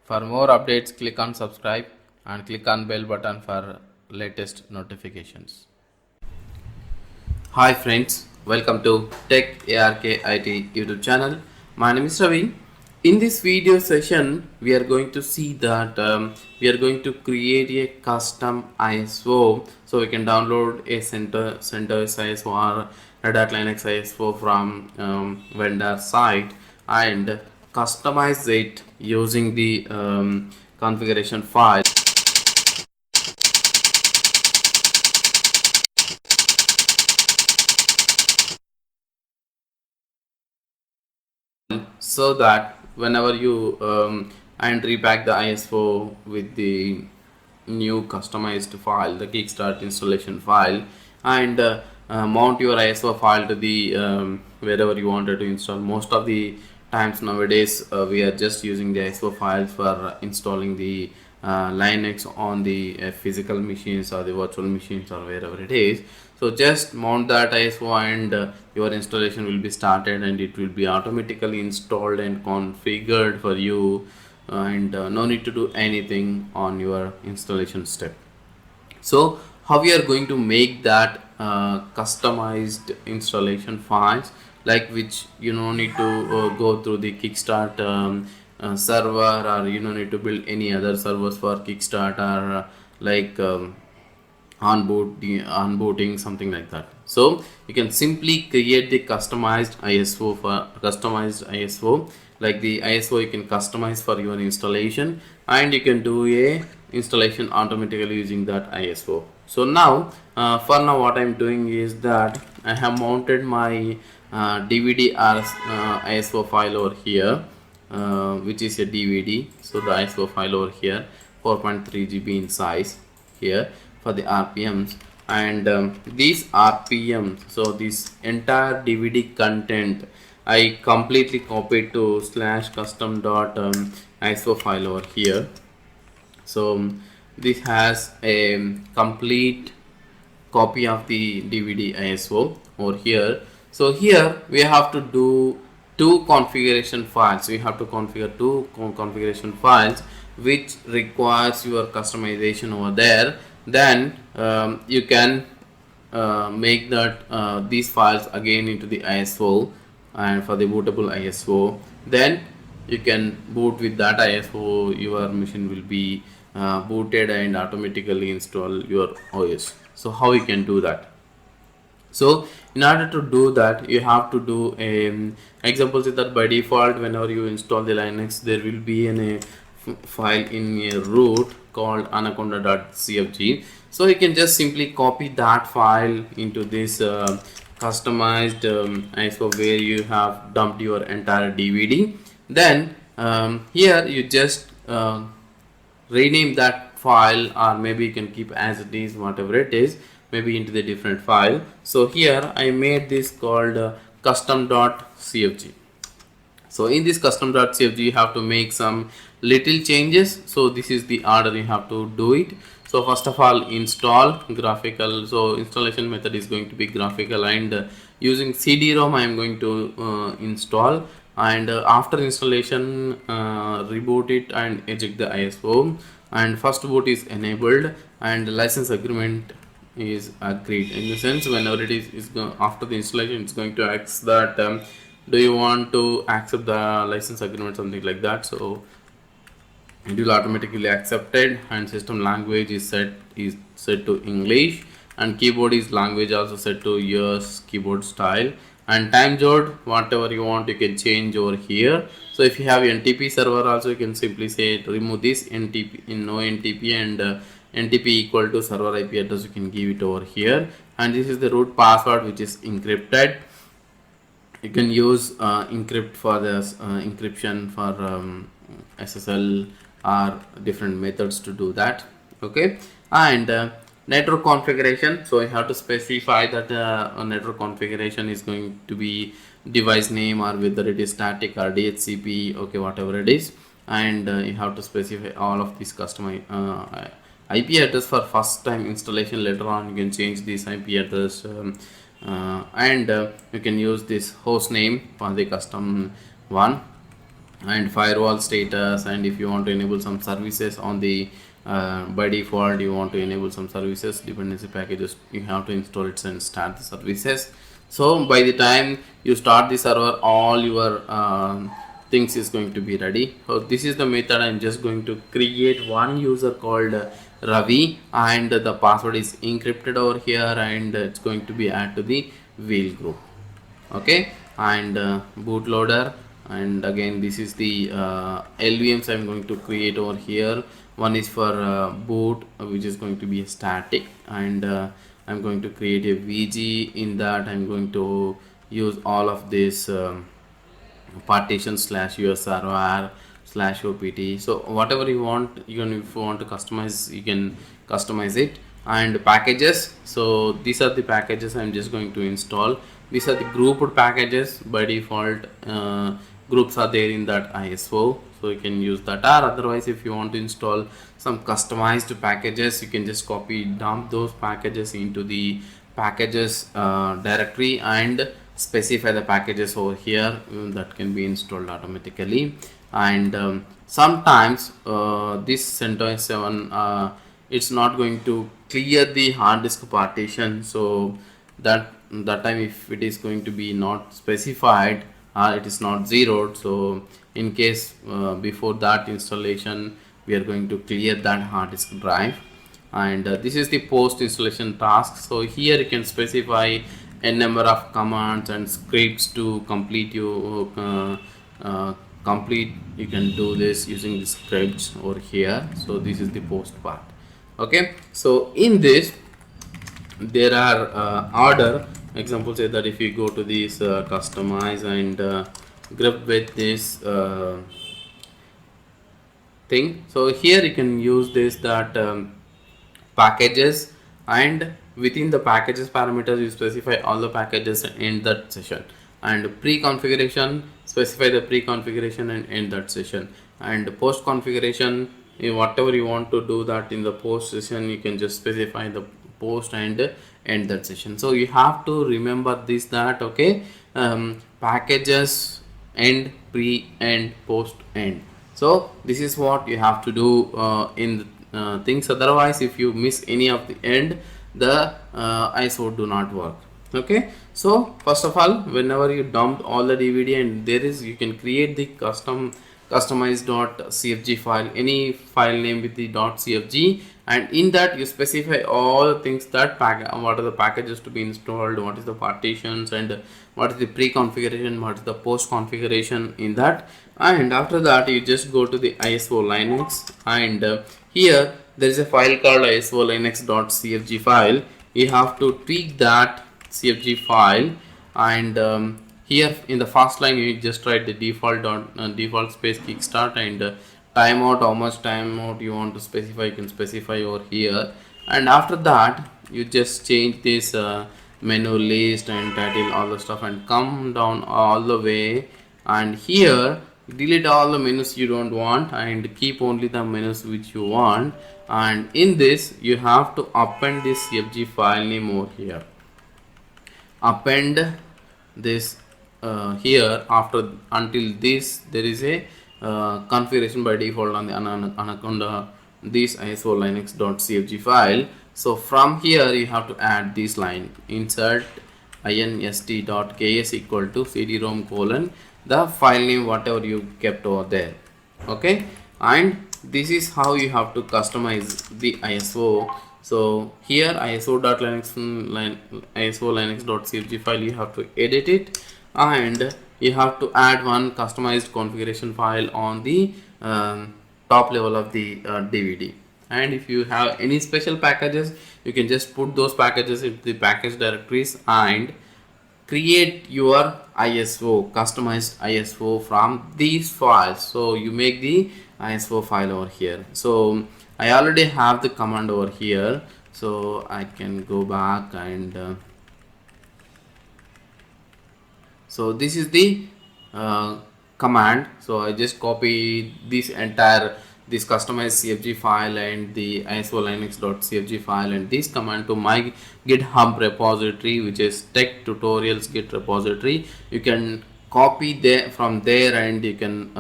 For more updates, click on subscribe and click on bell button for latest notifications. Hi friends, welcome to Tech ARK YouTube channel. My name is Ravi. In this video session, we are going to see that we are going to create a custom ISO, so we can download a CentOS ISO or Red Hat Linux ISO from vendor site and customize it using the configuration file. So that whenever you and repack the ISO with the new customized file, the Kickstart installation file, and mount your ISO file to the wherever you wanted to install. Most of the times nowadays we are just using the ISO files for installing the Linux on the physical machines or the virtual machines or wherever it is. So just mount that ISO and your installation will be started and it will be automatically installed and configured for you, and no need to do anything on your installation step. So how we are going to make that customized installation files, like which you don't need to go through the Kickstart server, or you don't need to build any other servers for Kickstart, or like onboarding something like that. So you can simply create the customized ISO, like the ISO you can customize for your installation, and you can do a installation automatically using that ISO. So now for now what I'm doing is that I have mounted my DVD ISO file over here, which is a DVD. So the ISO file over here 4.3 GB in size here for the RPMs, and these RPMs, so this entire DVD content I completely copied to /custom dot ISO file over here. So this has a complete copy of the DVD ISO over here. So here we have to do two configuration files. We have to configure two configuration files which requires your customization over there. Then you can make that these files again into the ISO, and for the bootable ISO, then you can boot with that ISO. Your machine will be booted and automatically install your OS. So how you can do that? So in order to do that, you have to do a example is that by default whenever you install the Linux, there will be a file in a root called anaconda.cfg. So you can just simply copy that file into this customized ISO where you have dumped your entire DVD. Then here you just rename that file, or maybe you can keep as it is, whatever it is, maybe into the different file. So here I made this called custom.cfg. So in this custom.cfg you have to make some little changes. So this is the order you have to do it. So first of all, install graphical. So installation method is going to be graphical, and using CD-ROM I am going to install, and after installation reboot it and eject the ISO, and first boot is enabled and license agreement is agreed, in the sense whenever it is after the installation it's going to ask that do you want to accept the license agreement, something like that. So it will automatically accepted, and system language is set to English, and keyboard is language also set to US keyboard style, and time zone whatever you want you can change over here. So if you have NTP server also, you can simply say remove this NTP in no NTP, and NTP equal to server IP address, you can give it over here, and this is the root password which is encrypted. You can use encrypt for this encryption for SSL or different methods to do that. Okay, and network configuration. So you have to specify that network configuration is going to be device name, or whether it is static or DHCP, okay, whatever it is, and you have to specify all of these custom IP address for first time installation. Later on you can change this IP address, and you can use this host name for the custom one, and firewall status, and if you want to enable some services on the by default you want to enable some services dependency packages, you have to install it and start the services. So by the time you start the server, all your things is going to be ready. So this is the method. I'm just going to create one user called Ravi, and the password is encrypted over here, and it's going to be added to the wheel group. Okay, and bootloader, and again this is the LVMs I'm going to create over here. One is for boot, which is going to be a static, and I'm going to create a VG. In that I'm going to use all of this partition slash US server slash OPT. So whatever you want, even if you want to customize, you can customize it. And packages, so these are the packages I'm just going to install. These are the grouped packages. By default groups are there in that ISO, so you can use that. Or otherwise, if you want to install some customized packages, you can just copy dump those packages into the packages directory and specify the packages over here that can be installed automatically. And sometimes this CentOS 7 it's not going to clear the hard disk partition, so that time if it is going to be not specified, it is not zeroed. So in case before that installation, we are going to clear that hard disk drive. And this is the post installation task. So here you can specify a number of commands and scripts to complete you you can do this using the scripts over here. So this is the post part. Okay, so in this there are order. Example say that if you go to this customize and grab with this thing, so here you can use this that packages, and within the packages parameters you specify all the packages and end that session. And pre-configuration, specify the pre-configuration and end that session. And post configuration, whatever you want to do that in the post session, you can just specify the post and end that session. So you have to remember this, that okay, packages, end, pre, end, post, end. So this is what you have to do in the things. Otherwise if you miss any of the end, the ISO do not work. Okay, so first of all, whenever you dump all the DVD, and there is, you can create the customized.cfg file, any file name with the .cfg, and in that you specify all the things that what are the packages to be installed, what is the partitions, and what is the pre-configuration, what is the post configuration in that. And after that you just go to the ISO Linux, and here there is a file called ISO Linux.cfg file. You have to tweak that cfg file, and here in the first line you just write the default space kickstart, and timeout, how much timeout you want to specify, you can specify over here. And after that you just change this menu list and title, all the stuff, and come down all the way, and here delete all the menus you don't want and keep only the menus which you want. And in this you have to append this cfg file name over here, append this here. After, until this, there is a configuration by default on the anaconda this ISO linux.cfg file. So from here you have to add this line, insert inst.ks equal to cd-rom colon the file name whatever you kept over there. Okay, and this is how you have to customize the ISO. So here ISO linux.cfg file, you have to edit it, and you have to add one customized configuration file on the top level of the DVD. And if you have any special packages, you can just put those packages into the package directories and create your ISO, customized ISO from these files. So you make the ISO file over here. So I already have the command over here, so I can go back, and so this is the command. So I just copy this entire customized cfg file and the ISO linux.cfg file and this command to my GitHub repository, which is tech tutorials git repository. You can copy there from there, and you can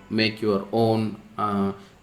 make your own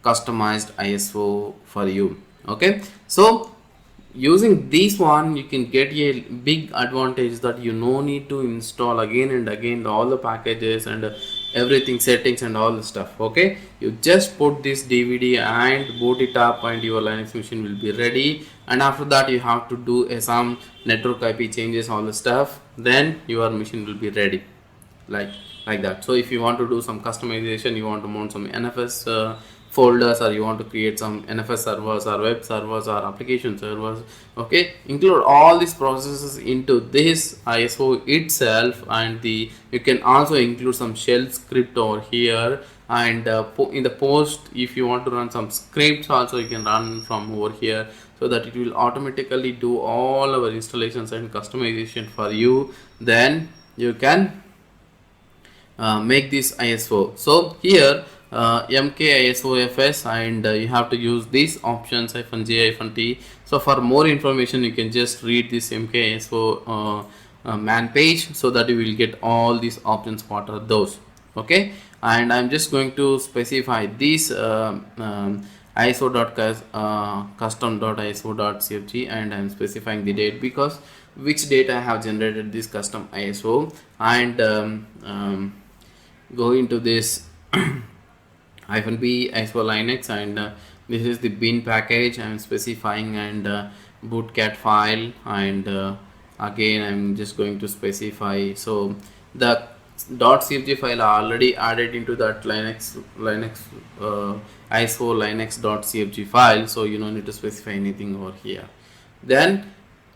customized ISO for you. Okay, so using this one you can get a big advantage that you no need to install again and again all the packages and everything, settings and all the stuff. Okay, you just put this DVD and boot it up and your Linux machine will be ready, and after that you have to do some network IP changes, all the stuff, then your machine will be ready, like that. So if you want to do some customization, you want to mount some NFS folders, or you want to create some NFS servers or web servers or application servers, okay, include all these processes into this ISO itself. And you can also include some shell script over here, and in the post, if you want to run some scripts also, you can run from over here, so that it will automatically do all our installations and customization for you. Then you can make this ISO. So here MKISOFS, and you have to use these options -J-T. So for more information you can just read this MKISO man page, so that you will get all these options, what are those. Okay, and I'm just going to specify this ISO.custom.iso.cfg, and I'm specifying the date, because which date I have generated this custom ISO. And go into this -b ISO Linux, and this is the bin package I'm specifying, and bootcat file, and again I'm just going to specify. So the .cfg file are already added into that Linux ISO linux.cfg file, so you don't need to specify anything over here. Then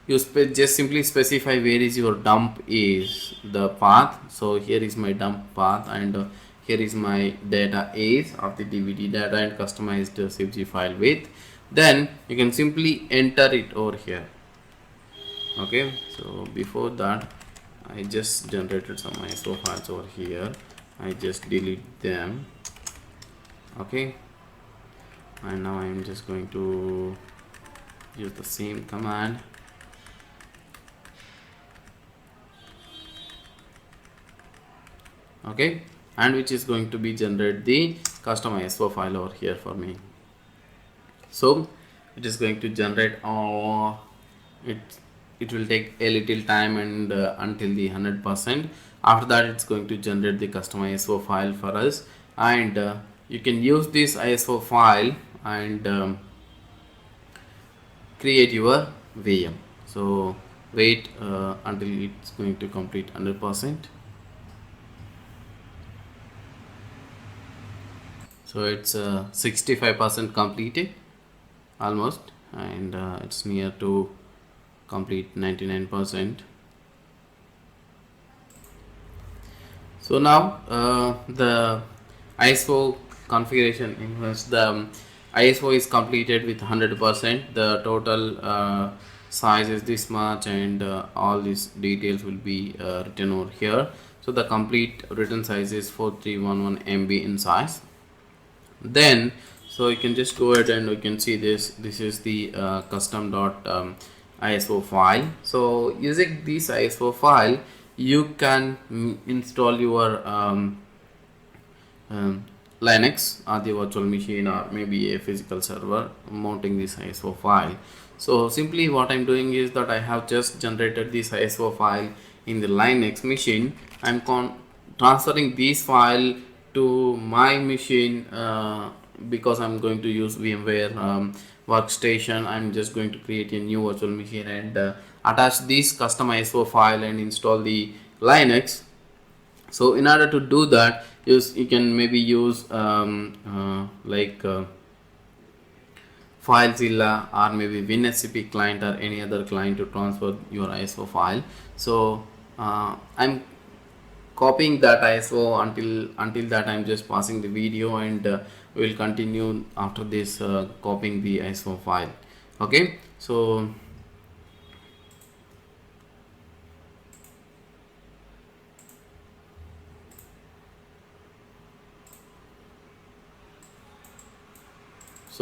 you just simply specify where is your dump is the path. So here is my dump path, and here is my data is of the DVD data and customized CFG file with. Then you can simply enter it over here. Okay, so before that I just generated some ISO files over here. I just delete them. Okay, and now I'm just going to use the same command. Okay, and which is going to be generate the custom ISO file over here for me. So it is going to generate it will take a little time, and until the 100%. After that it's going to generate the custom ISO file for us, and you can use this ISO file and create your VM. So wait until it's going to complete 100%. So it's 65% completed almost, and it's near to complete 99%. So now the ISO configuration, the ISO is completed with 100%. The total size is this much, and all these details will be written over here. So the complete written size is 4311 MB in size. Then so you can just go ahead and you can see this is the custom.iso file. So using this ISO file you can install your Linux or the virtual machine, or maybe a physical server, mounting this ISO file. So simply what I'm doing is that I have just generated this ISO file in the Linux machine. I'm transferring this file to my machine because I'm going to use VMware workstation. I'm just going to create a new virtual machine and attach this custom ISO file and install the Linux. So in order to do that, you can maybe use FileZilla or maybe WinSCP client or any other client to transfer your ISO file. So I'm copying that ISO until that I'm just passing the video, and we'll continue after this copying the ISO file. Okay, so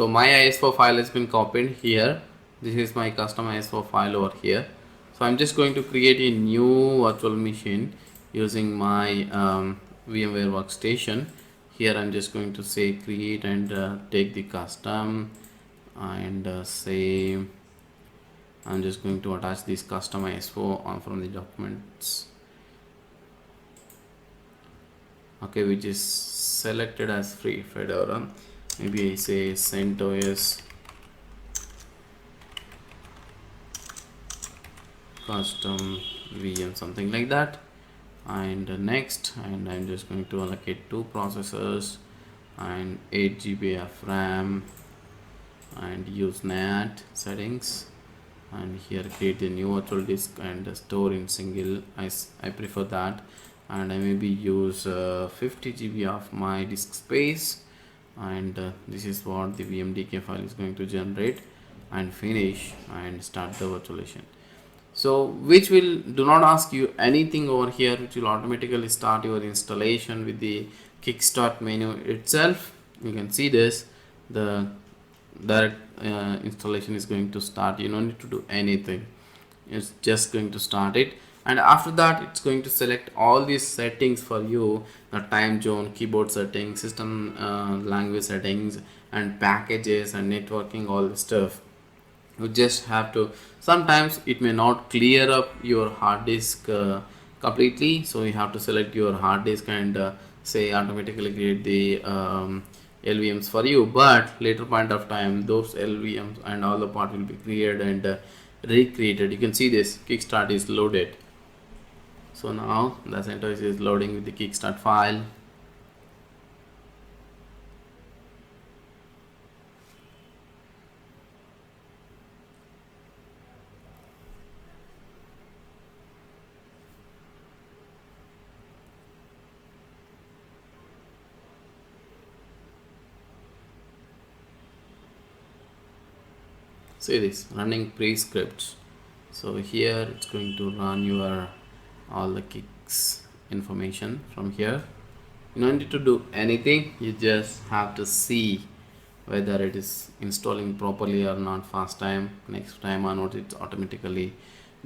my ISO file has been copied here. This is my custom ISO file over here. So I'm just going to create a new virtual machine using my VMware workstation. Here I'm just going to say create and take the custom, and say I'm just going to attach this custom ISO on from the documents, okay, which is selected as free Fedora. Maybe I say CentOS custom VM, something like that, and next, and I'm just going to allocate 2 processors and 8 GB of RAM, and use NAT settings, and here create a new virtual disk and store in single. I prefer that, and I maybe use 50 GB of my disk space, and this is what the vmdk file is going to generate, and finish and start the virtualization. So which will do not ask you anything over here, which will automatically start your installation with the Kickstart menu itself. You can see this, the direct installation is going to start. You don't need to do anything, it's just going to start it, and after that it's going to select all these settings for you: the time zone, keyboard settings, system language settings, and packages and networking, all the stuff. You just have to, sometimes it may not clear up your hard disk completely, so you have to select your hard disk and say automatically create the LVMs for you, but later point of time those LVMs and all the part will be created and recreated. You can see this Kickstart is loaded. So now the CentOS is loading with the Kickstart file. See this running pre-scripts. So here it's going to run your all the kicks information from here. You don't need to do anything, you just have to see whether it is installing properly or not. First time, next time onwards it automatically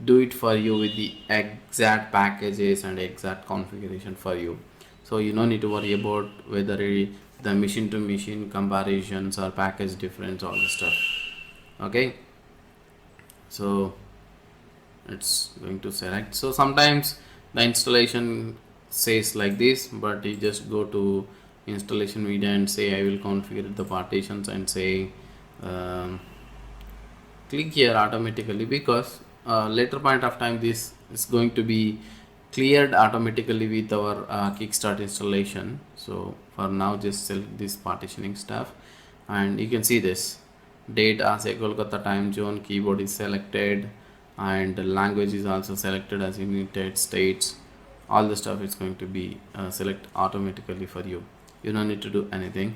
do it for you with the exact packages and exact configuration for you. So you don't need to worry about whether the machine to machine comparisons or package difference, all the stuff. Okay, so it's going to select. So sometimes the installation says like this, but you just go to installation media and say I will configure the partitions, and say click here automatically, because later point of time this is going to be cleared automatically with our Kickstart installation. So for now just select this partitioning stuff, and you can see this date as a Kolkata time zone, keyboard is selected, and the language is also selected as United States. All the stuff is going to be select automatically for you. You don't need to do anything.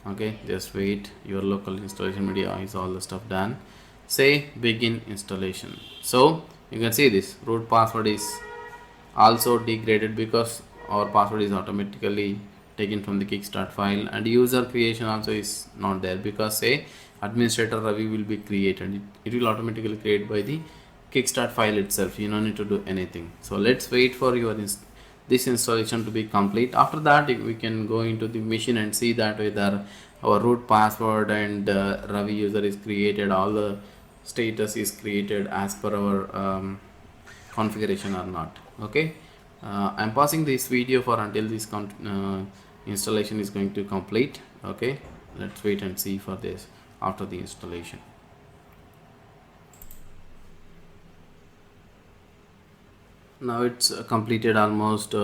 Okay, just wait, your local installation media is all the stuff done. Say begin installation. So you can see this root password is also degraded because our password is automatically taken from the Kickstart file, and user creation also is not there because say administrator Ravi will be created. It will automatically create by the Kickstart file itself. You don't need to do anything. So let's wait for your this installation to be complete. After that we can go into the machine and see that whether our root password and Ravi user is created, all the status is created as per our configuration or not. Okay, I'm pausing this video for until this installation is going to complete. Okay, let's wait and see for this after the installation. Now it's completed almost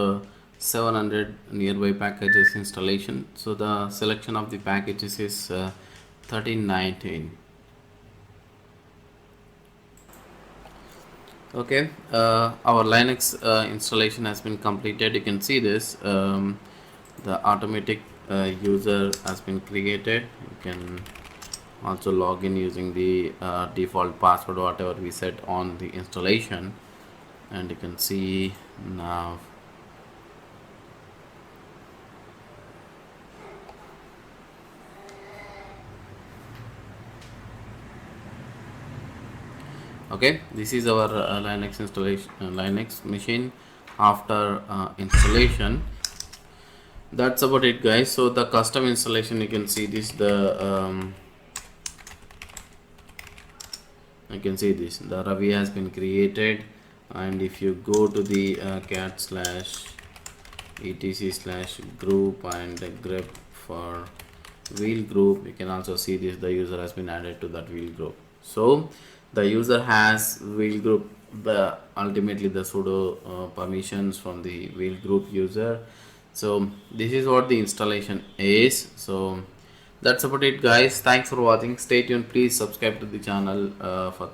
700 nearby packages installation. So the selection of the packages is 1319. Okay, our Linux installation has been completed. You can see this, the automatic user has been created. You can also log in using the default password whatever we set on the installation, and you can see now okay, this is our Linux installation, Linux machine, after installation. That's about it, guys. So the custom installation, you can see this, I can see this, the Ravi has been created. And if you go to the cat slash etc slash group and grep for wheel group, you can also see this, the user has been added to that wheel group. So the user has wheel group, the ultimately the sudo permissions from the wheel group user. So this is what the installation is. So that's about it, guys. Thanks for watching. Stay tuned. Please subscribe to the channel for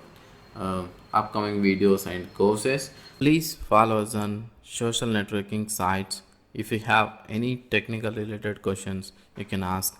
upcoming videos and courses. Please follow us on social networking sites. If you have any technical related questions, you can ask.